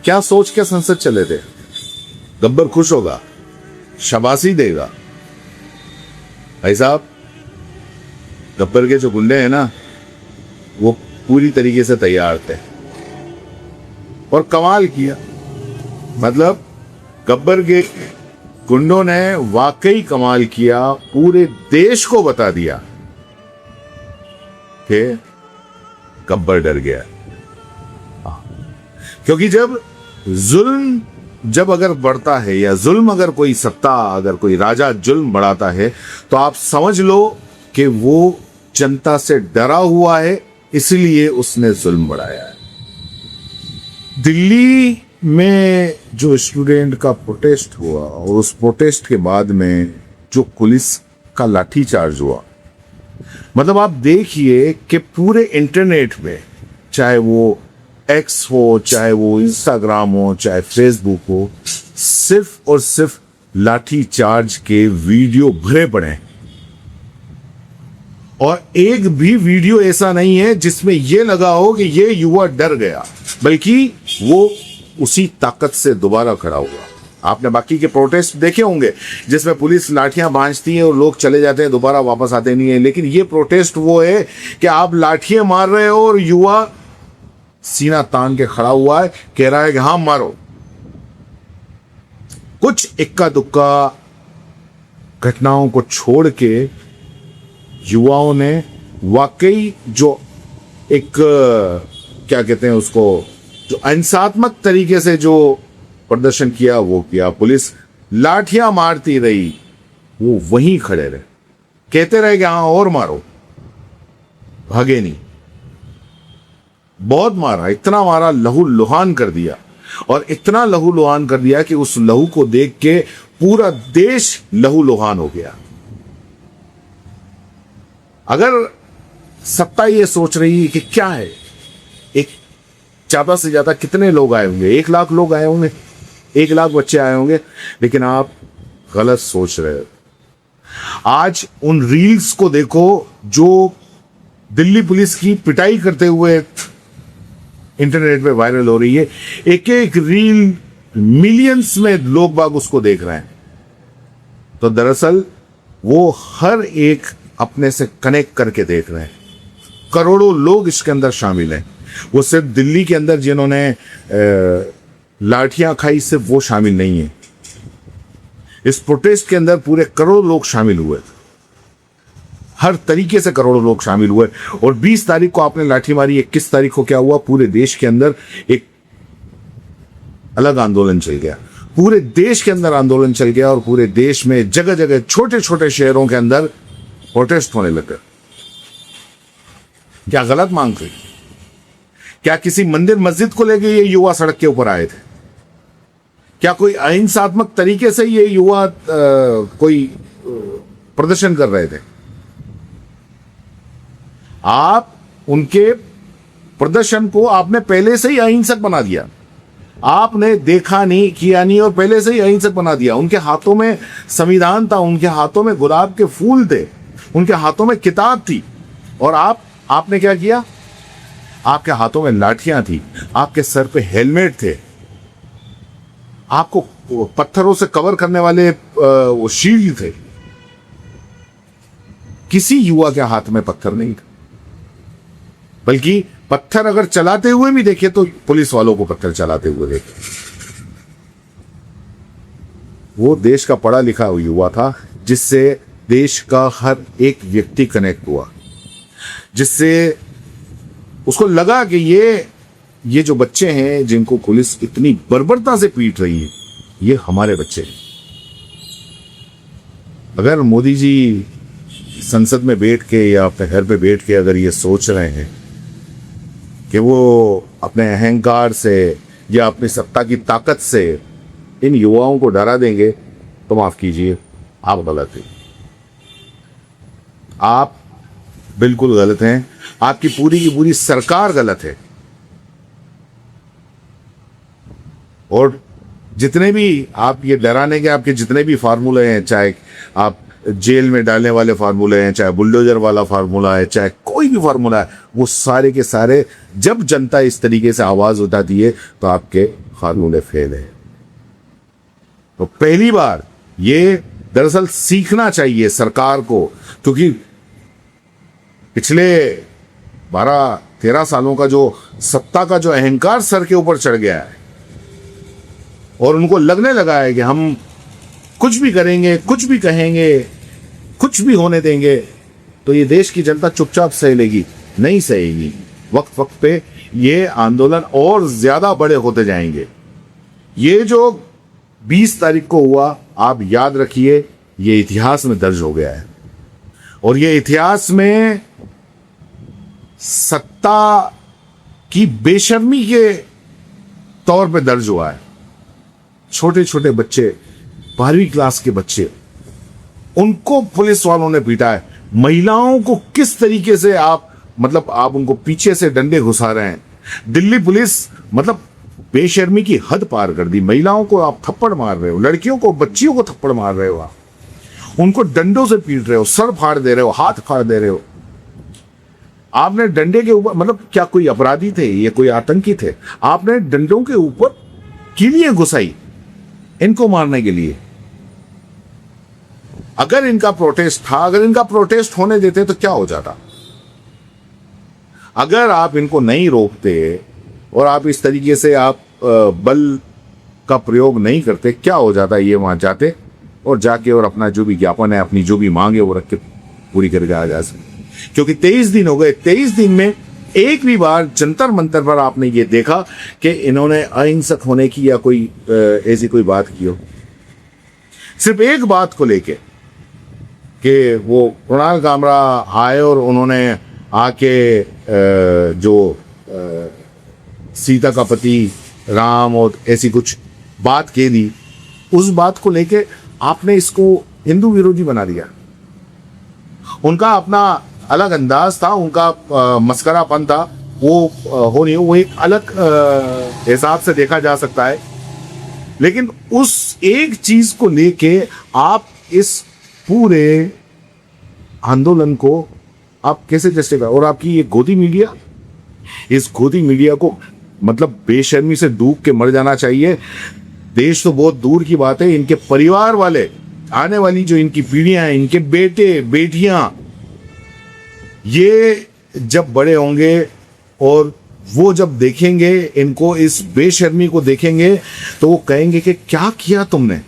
क्या सोच के संसद चले थे? गब्बर खुश होगा, शाबाशी देगा। भाई साहब, गब्बर के जो गुंडे हैं ना, वो पूरी तरीके से तैयार थे और कमाल किया। मतलब गब्बर के गुंडों ने वाकई कमाल किया, पूरे देश को बता दिया कि गब्बर डर गया। क्योंकि जब अगर बढ़ता है या जुल्म, अगर कोई सत्ता, अगर कोई राजा जुल्म बढ़ाता है, तो आप समझ लो कि वो जनता से डरा हुआ है, इसलिए उसने जुल्म बढ़ाया है। दिल्ली में जो स्टूडेंट का प्रोटेस्ट हुआ और उस प्रोटेस्ट के बाद में जो पुलिस का लाठीचार्ज हुआ, मतलब आप देखिए कि पूरे इंटरनेट में, चाहे वो एक्स हो, चाहे वो इंस्टाग्राम हो, चाहे फेसबुक हो, सिर्फ और सिर्फ लाठीचार्ज के वीडियो भरे पड़े हैं। और एक भी वीडियो ऐसा नहीं है जिसमें यह लगा हो कि ये युवा डर गया, बल्कि वो उसी ताकत से दोबारा खड़ा हुआ। आपने बाकी के प्रोटेस्ट देखे होंगे जिसमें पुलिस लाठियां भांजती है और लोग चले जाते हैं, दोबारा वापस आते नहीं है। लेकिन ये प्रोटेस्ट वो है कि आप लाठियां मार रहे हो और युवा सीना तान के खड़ा हुआ है, कह रहा है कि हाँ मारो। कुछ इक्का दुक्का घटनाओं को छोड़ के युवाओं ने वाकई जो एक क्या कहते हैं उसको, जो अहिंसात्मक तरीके से जो प्रदर्शन किया वो किया। पुलिस लाठियां मारती रही, वो वहीं खड़े रहे, कहते रहे कि हाँ और मारो, भागे नहीं। बहुत मारा, इतना मारा, लहू लुहान कर दिया। और इतना लहू लुहान कर दिया कि उस लहू को देख के पूरा देश लहू लुहान हो गया। अगर सत्ता ये सोच रही है कि क्या है, एक ज्यादा से ज्यादा कितने लोग आए होंगे, 1 लाख लोग आए होंगे, 1 लाख बच्चे आए होंगे, लेकिन आप गलत सोच रहे हो। आज उन रील्स को देखो जो दिल्ली पुलिस की पिटाई करते हुए इंटरनेट पे वायरल हो रही है। एक एक रील मिलियंस में लोग बाग उसको देख रहे हैं। तो दरअसल वो हर एक अपने से कनेक्ट करके देख रहे हैं। करोड़ों लोग इसके अंदर शामिल हैं। वो सिर्फ दिल्ली के अंदर जिन्होंने लाठियां खाई, सिर्फ वो शामिल नहीं है। इस प्रोटेस्ट के अंदर पूरे करोड़ों लोग शामिल हुए, हर तरीके से करोड़ों लोग शामिल हुए। और 20 तारीख को आपने लाठी मारी, 21 तारीख को क्या हुआ, पूरे देश के अंदर एक अलग आंदोलन चल गया। पूरे देश के अंदर आंदोलन चल गया और पूरे देश में जगह जगह छोटे छोटे शहरों के अंदर प्रोटेस्ट होने लगे। क्या गलत मांग थी? क्या किसी मंदिर मस्जिद को लेकर ये युवा सड़क के ऊपर आए थे? क्या कोई अहिंसात्मक तरीके से ये युवा कोई प्रदर्शन कर रहे थे? आप उनके प्रदर्शन को आपने पहले से ही अहिंसक बना दिया। आपने देखा नहीं, किया नहीं और पहले से ही अहिंसक बना दिया। उनके हाथों में संविधान था, उनके हाथों में गुलाब के फूल थे, उनके हाथों में किताब थी। और आपने क्या किया? आपके हाथों में लाठियां थी, आपके सर पे हेलमेट थे, आपको पत्थरों से कवर करने वाले वो शील्ड थे। किसी युवा के हाथ में पत्थर नहीं था, बल्कि पत्थर अगर चलाते हुए भी देखे तो पुलिस वालों को पत्थर चलाते हुए देखे। वो देश का पढ़ा लिखा युवा था, जिससे देश का हर एक व्यक्ति कनेक्ट हुआ, जिससे उसको लगा कि ये जो बच्चे हैं जिनको पुलिस इतनी बर्बरता से पीट रही है, ये हमारे बच्चे हैं। अगर मोदी जी संसद में बैठ के या अपने घर पे बैठ के अगर ये सोच रहे हैं कि वो अपने अहंकार से या अपनी सत्ता की ताकत से इन युवाओं को डरा देंगे, तो माफ कीजिए, आप गलत हैं। आप बिल्कुल गलत हैं। आपकी पूरी की पूरी सरकार गलत है। और जितने भी आप ये डराने के आपके जितने भी फार्मूले हैं, चाहे आप जेल में डालने वाले फार्मूले हैं, चाहे बुलडोजर वाला फार्मूला है, चाहे कोई भी फार्मूला है, वो सारे के सारे जब जनता इस तरीके से आवाज उठाती है तो आपके कानून फेल है। तो पहली बार ये दरअसल सीखना चाहिए सरकार को, क्योंकि पिछले 12-13 सालों का जो सत्ता का जो अहंकार सर के ऊपर चढ़ गया है और उनको लगने लगा है कि हम कुछ भी करेंगे, कुछ भी कहेंगे, कुछ भी होने देंगे, तो ये देश की जनता चुपचाप सह लेगी। नहीं सहेगी। वक्त वक्त पे ये आंदोलन और ज्यादा बड़े होते जाएंगे। ये जो 20 तारीख को हुआ, आप याद रखिए, ये इतिहास में दर्ज हो गया है और ये इतिहास में सत्ता की बेशर्मी के तौर पे दर्ज हुआ है। छोटे छोटे बच्चे, 12वीं क्लास के बच्चे, उनको पुलिस वालों ने पीटा है। महिलाओं को किस तरीके से आप उनको पीछे से डंडे घुसा रहे हैं। दिल्ली पुलिस बेशर्मी की हद पार कर दी। महिलाओं को आप थप्पड़ मार रहे हो, लड़कियों को, बच्चियों को थप्पड़ मार रहे हो, आप उनको डंडों से पीट रहे हो, सर फाड़ दे रहे हो, हाथ फाड़ दे रहे हो। आपने डंडे के ऊपर क्या कोई अपराधी थे, ये कोई आतंकी थे? आपने डंडों के ऊपर कीलियां घुसाई इनको मारने के लिए। अगर इनका प्रोटेस्ट था, अगर इनका प्रोटेस्ट होने देते तो क्या हो जाता? अगर आप इनको नहीं रोकते और आप इस तरीके से आप बल का प्रयोग नहीं करते, क्या हो जाता? ये वहां जाते और जाके और अपना जो भी ज्ञापन है, अपनी जो भी मांग है, वो रख के पूरी करके आ जा सकते। क्योंकि 23 दिन हो गए, 23 दिन में एक भी बार जंतर मंतर पर आपने ये देखा कि इन्होंने अहिंसक होने की या कोई ऐसी कोई बात की हो? सिर्फ एक बात को लेके कि वो कुणाल कामरा आए और उन्होंने आके जो सीता का पति राम और ऐसी कुछ बात कह दी, उस बात को लेके आपने इसको हिंदू विरोधी बना दिया। उनका अपना अलग अंदाज था, उनका मस्करापन था, वो नहीं, वो एक अलग हिसाब से देखा जा सकता है। लेकिन उस एक चीज को लेके आप इस पूरे आंदोलन को आप कैसे जस्टिफाई? और आपकी ये गोदी मीडिया, इस गोदी मीडिया को बेशर्मी से डूब के मर जाना चाहिए। देश तो बहुत दूर की बात है, इनके परिवार वाले, आने वाली जो इनकी पीढ़ियां हैं, इनके बेटे बेटियां, ये जब बड़े होंगे और वो जब देखेंगे इनको, इस बेशर्मी को देखेंगे, तो वो कहेंगे कि क्या किया तुमने?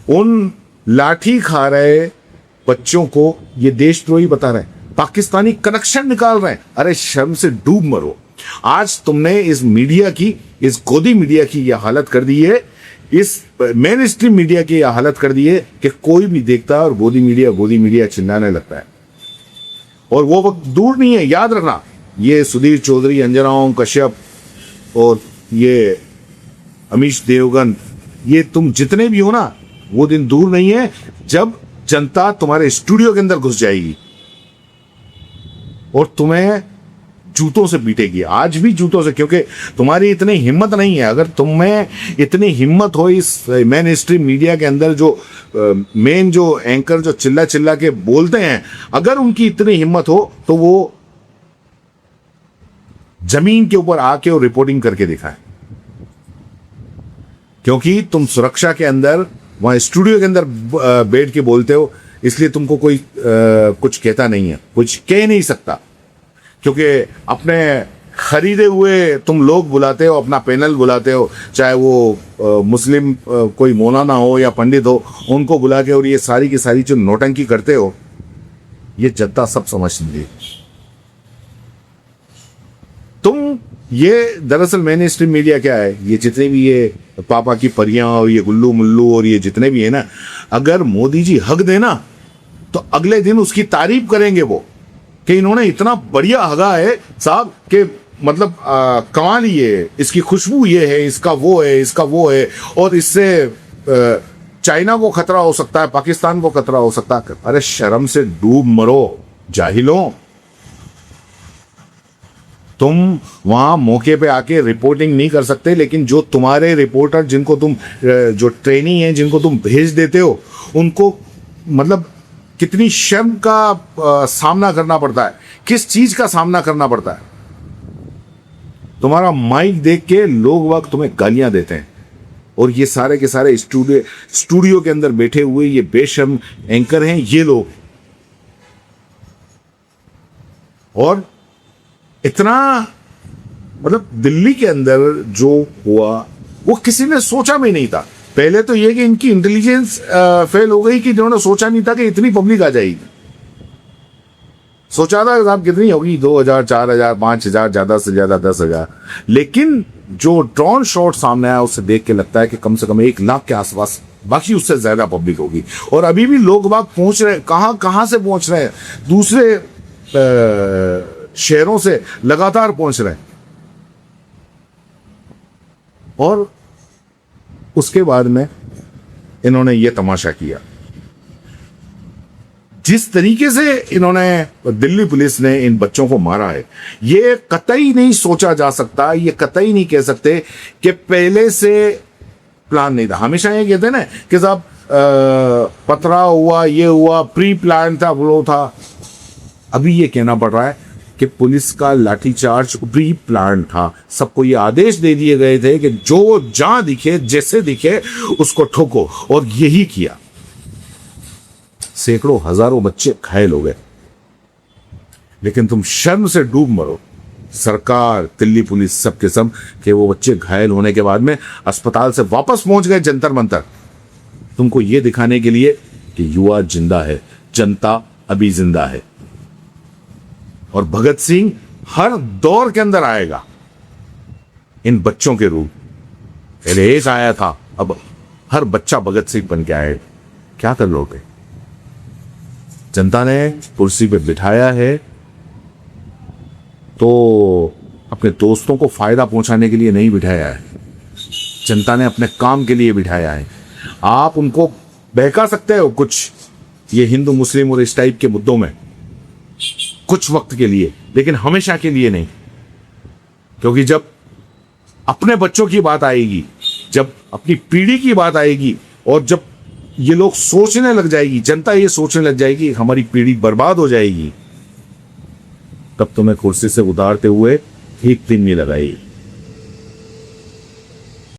उन लाठी खा रहे बच्चों को ये देशद्रोही बता रहे हैं, पाकिस्तानी कनेक्शन निकाल रहे हैं। अरे शर्म से डूब मरो। आज तुमने इस मीडिया की, इस गोदी मीडिया की यह हालत कर दी है, इस मेन स्ट्रीम मीडिया की यह हालत कर दी है कि कोई भी देखता है और गोदी मीडिया चिल्लाने लगता है। और वो वक्त दूर नहीं है, याद रखना। ये सुधीर चौधरी, अंजना ओम कश्यप और ये अमीश देवगन, ये तुम जितने भी हो ना, वो दिन दूर नहीं है जब जनता तुम्हारे स्टूडियो के अंदर घुस जाएगी और तुम्हें जूतों से पीटेगी। आज भी जूतों से, क्योंकि तुम्हारी इतनी हिम्मत नहीं है। अगर तुम्हें इतनी हिम्मत हो इस मेन स्ट्रीम मीडिया के अंदर, जो मेन जो एंकर जो चिल्ला चिल्ला के बोलते हैं, अगर उनकी इतनी हिम्मत हो तो वो जमीन के ऊपर आके और रिपोर्टिंग करके दिखाएं। क्योंकि तुम सुरक्षा के अंदर, वहां स्टूडियो के अंदर बैठ के बोलते हो, इसलिए तुमको कोई कुछ कहता नहीं है, कुछ कह नहीं सकता। क्योंकि अपने खरीदे हुए तुम लोग बुलाते हो, अपना पैनल बुलाते हो, चाहे वो मुस्लिम कोई मौलाना हो या पंडित हो, उनको बुला के और ये सारी की सारी जो नौटंकी करते हो, ये जनता सब समझ ली। तुम ये दरअसल मेन स्ट्रीम मीडिया क्या है, ये जितने भी ये पापा की परियां और ये गुल्लू मुल्लू और ये जितने भी है ना, अगर मोदी जी हक देना तो अगले दिन उसकी तारीफ करेंगे वो, कि इन्होंने इतना बढ़िया हगा है साहब, कि कमाल ही है, इसकी खुशबू ये है, इसका वो है, इसका वो है, और इससे चाइना को खतरा हो सकता है, पाकिस्तान को खतरा हो सकता है। अरे शर्म से डूब मरो जाहिलों। तुम वहां मौके पे आके रिपोर्टिंग नहीं कर सकते, लेकिन जो तुम्हारे रिपोर्टर, जिनको तुम जो ट्रेनी है, जिनको तुम भेज देते हो, उनको कितनी शर्म का सामना करना पड़ता है, किस चीज का सामना करना पड़ता है। तुम्हारा माइक देख के लोग वक्त तुम्हें गालियां देते हैं, और ये सारे के सारे स्टूडियो के अंदर बैठे हुए ये बेशर्म एंकर हैं ये लोग। और इतना मतलब दिल्ली के अंदर जो हुआ वो किसी ने सोचा भी नहीं था। पहले तो ये कि इनकी इंटेलिजेंस फेल हो गई कि जिन्होंने सोचा नहीं था कि इतनी पब्लिक आ जाएगी। सोचा था साहब कितनी होगी, 2000, 4000, 5000, ज्यादा से ज्यादा 10,000, लेकिन जो ड्रोन शॉट सामने आया उससे देख के लगता है कि कम से कम 1 लाख के आसपास, बाकी उससे ज्यादा पब्लिक होगी। और अभी भी लोग बाग पहुंच रहे, कहां से पहुंच रहे हैं, दूसरे शहरों से लगातार पहुंच रहे हैं। और उसके बाद में इन्होंने ये तमाशा किया। जिस तरीके से इन्होंने, दिल्ली पुलिस ने इन बच्चों को मारा है, ये कतई नहीं सोचा जा सकता, ये कतई नहीं कह सकते कि पहले से प्लान नहीं था। हमेशा ये कहते हैं ना कि साहब पथराव हुआ, ये हुआ, प्री प्लान था, वो था। अभी ये कहना पड़ रहा है कि पुलिस का लाठीचार्ज प्री प्लान था। सबको ये आदेश दे दिए गए थे कि जो जहां दिखे, जैसे दिखे उसको ठोको, और यही किया। सैकड़ों हजारों बच्चे घायल हो गए, लेकिन तुम शर्म से डूब मरो, सरकार, दिल्ली पुलिस, सब के सब, कि वो बच्चे घायल होने के बाद में अस्पताल से वापस पहुंच गए जंतर मंतर, तुमको ये दिखाने के लिए कि युवा जिंदा है, जनता अभी जिंदा है। और भगत सिंह हर दौर के अंदर आएगा इन बच्चों के रूप। पहले एक आया था, अब हर बच्चा भगत सिंह बन के आए। क्या कर लोगे? जनता ने कुर्सी पे बिठाया है तो अपने दोस्तों को फायदा पहुंचाने के लिए नहीं बिठाया है, जनता ने अपने काम के लिए बिठाया है। आप उनको बहका सकते हो कुछ, ये हिंदू मुस्लिम और इस टाइप के मुद्दों में, कुछ वक्त के लिए, लेकिन हमेशा के लिए नहीं। क्योंकि जब अपने बच्चों की बात आएगी, जब अपनी पीढ़ी की बात आएगी, और जब ये लोग सोचने लग जाएगी, जनता ये सोचने लग जाएगी हमारी पीढ़ी बर्बाद हो जाएगी, तब तुम्हें कुर्सी से उतारते हुए एक दिन नहीं लगाएगी।